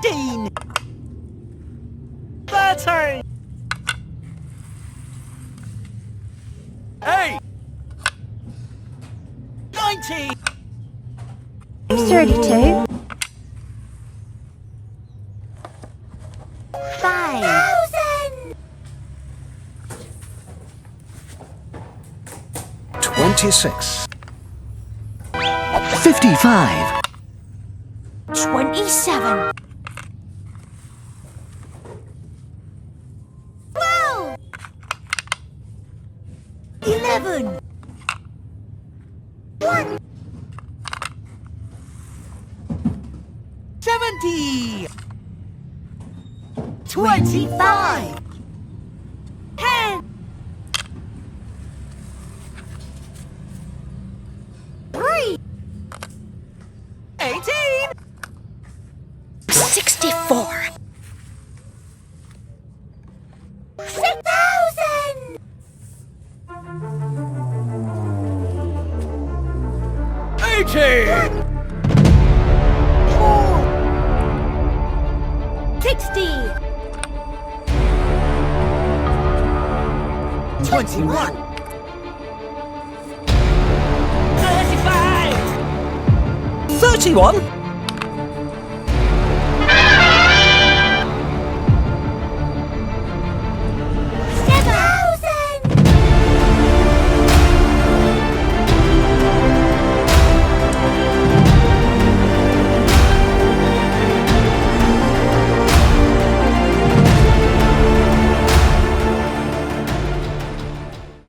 15. 13. 8. 19. 32. 5,000. 26. 55. 27. 12. 11. 1. 70. 25. 10. 3. 18. 64. 6,000. 18. 60. 21. 35. 31.